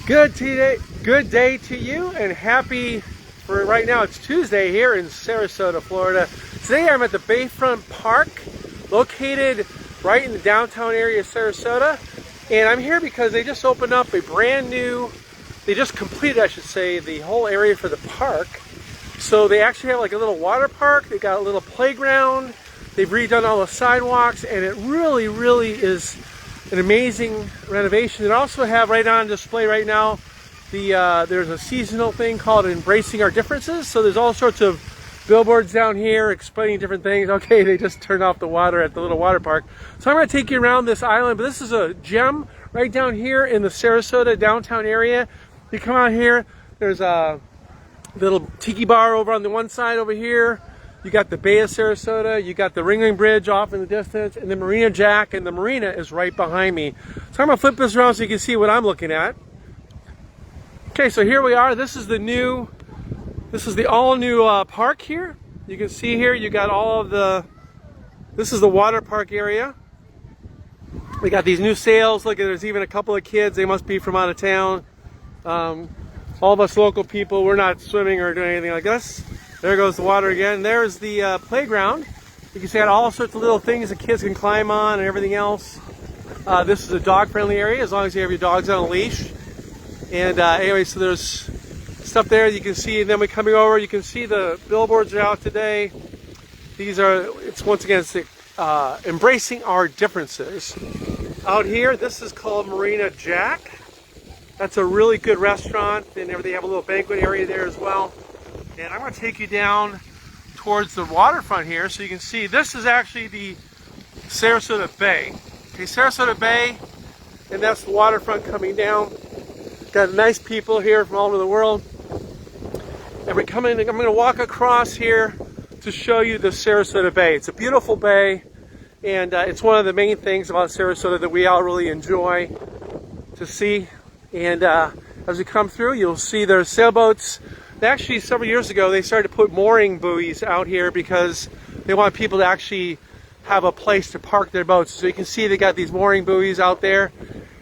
Good day to you, and happy for right now. It's Tuesday here in Sarasota, Florida. Today I'm at the Bayfront Park, located right in the downtown area of Sarasota. And I'm here because they just opened up a brand new, they just completed, I should say, the whole area for the park. So they actually have like a little water park, they got a little playground, they've redone all the sidewalks, and it really is an amazing renovation. They also have right on display right now there's a seasonal thing called Embracing Our Differences. So there's all sorts of billboards down here explaining different things. Okay, they just turned off the water at the little water park. So I'm going to take you around this island, but this is a gem right down here in the Sarasota downtown area. You come out here, there's a little tiki bar over on the one side over here. You got the Bay of Sarasota, you got the Ringling Bridge off in the distance, and the Marina Jack, and the marina is right behind me. So I'm going to flip this around so you can see what I'm looking at. Okay, so here we are. This is the all-new park here. You can see here, you got all of this is the water park area. We got these new sails. Look, there's even a couple of kids. They must be from out of town. All of us local people, we're not swimming or doing anything like this. There goes the water again. There's the playground. You can see all sorts of little things that kids can climb on and everything else. This is a dog-friendly area as long as you have your dogs on a leash. And anyway, so there's stuff there you can see. And then we're coming over, you can see the billboards are out today. These are, it's once again, it's Embracing Our Differences. Out here, this is called Marina Jack. That's a really good restaurant, and they have a little banquet area there as well. And I'm going to take you down towards the waterfront here so you can see this is actually the Sarasota Bay. Okay, Sarasota Bay, and that's the waterfront coming down. Got nice people here from all over the world. And we're coming, I'm going to walk across here to show you the Sarasota Bay. It's a beautiful bay, and it's one of the main things about Sarasota that we all really enjoy to see. And as we come through, you'll see there's sailboats. Actually, several years ago, they started to put mooring buoys out here because they want people to actually have a place to park their boats. So you can see they got these mooring buoys out there.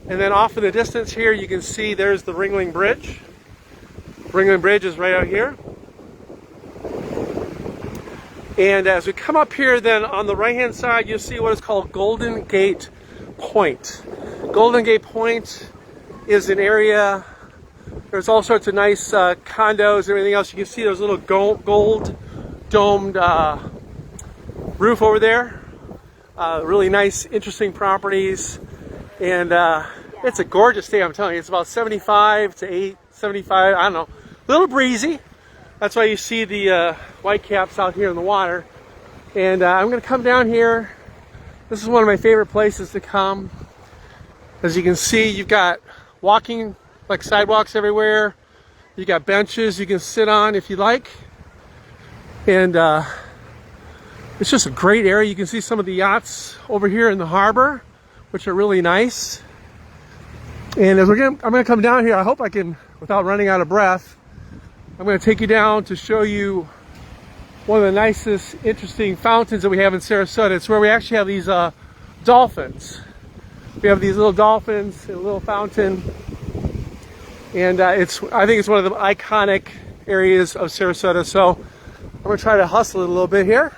And then off in the distance here, you can see there's the Ringling Bridge. Ringling Bridge is right out here. And as we come up here, then on the right-hand side, you'll see what is called Golden Gate Point. Golden Gate Point is an area. There's all sorts of nice condos and everything else. You can see there's a little gold domed roof over there. Really nice, interesting properties. And it's a gorgeous day, I'm telling you. It's about 75 to 75, I don't know. A little breezy. That's why you see the white caps out here in the water. And I'm going to come down here. This is one of my favorite places to come. As you can see, you've got walking like sidewalks everywhere. You got benches you can sit on if you like. And it's just a great area. You can see some of the yachts over here in the harbor, which are really nice. And as I'm going to come down here, I hope I can, without running out of breath, I'm going to take you down to show you one of the nicest, interesting fountains that we have in Sarasota. It's where we actually have these dolphins. We have these little dolphins in a little fountain. And I think it's one of the iconic areas of Sarasota. So I'm going to try to hustle it a little bit here.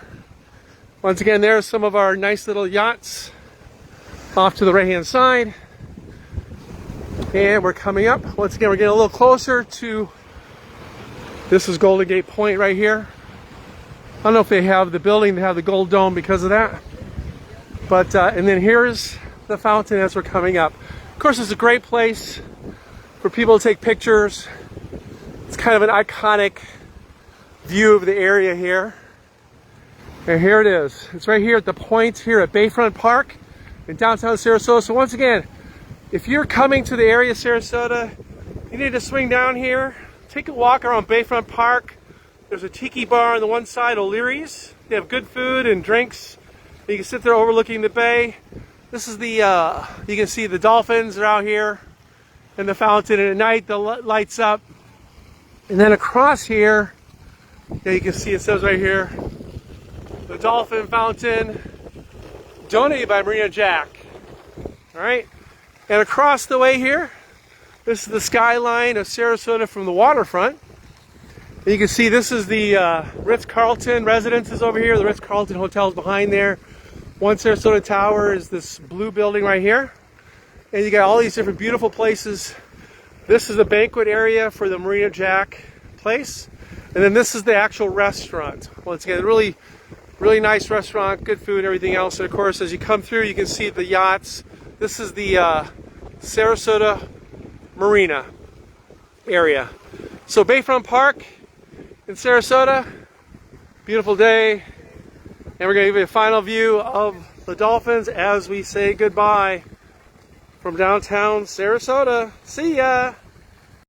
Once again, there's some of our nice little yachts off to the right-hand side. And we're coming up. Once again, we're getting a little closer to, this is Golden Gate Point right here. I don't know if they have the building, they have the gold dome because of that. But, and then here's the fountain as we're coming up. Of course, it's a great place for people to take pictures. It's kind of an iconic view of the area here. And here it is. It's right here at the point here at Bayfront Park in downtown Sarasota. So once again, if you're coming to the area of Sarasota, you need to swing down here, take a walk around Bayfront Park. There's a tiki bar on the one side, O'Leary's. They have good food and drinks. You can sit there overlooking the bay. This is the, you can see the dolphins are out here in the fountain, and at night the lights up. And then across here, yeah, you can see it says right here, the dolphin fountain, donated by Marina Jack. All right, and across the way here, This is the skyline of Sarasota from the waterfront. And you can see this is the Ritz-Carlton residences over here. The Ritz-Carlton Hotel is behind there. One Sarasota Tower is this blue building right here. And you got all these different beautiful places. This is the banquet area for the Marina Jack place. And then this is the actual restaurant. Once again, really nice restaurant, good food and everything else. And of course, as you come through, you can see the yachts. This is the Sarasota Marina area. So Bayfront Park in Sarasota, beautiful day. And we're going to give you a final view of the dolphins as we say goodbye from downtown Sarasota. See ya!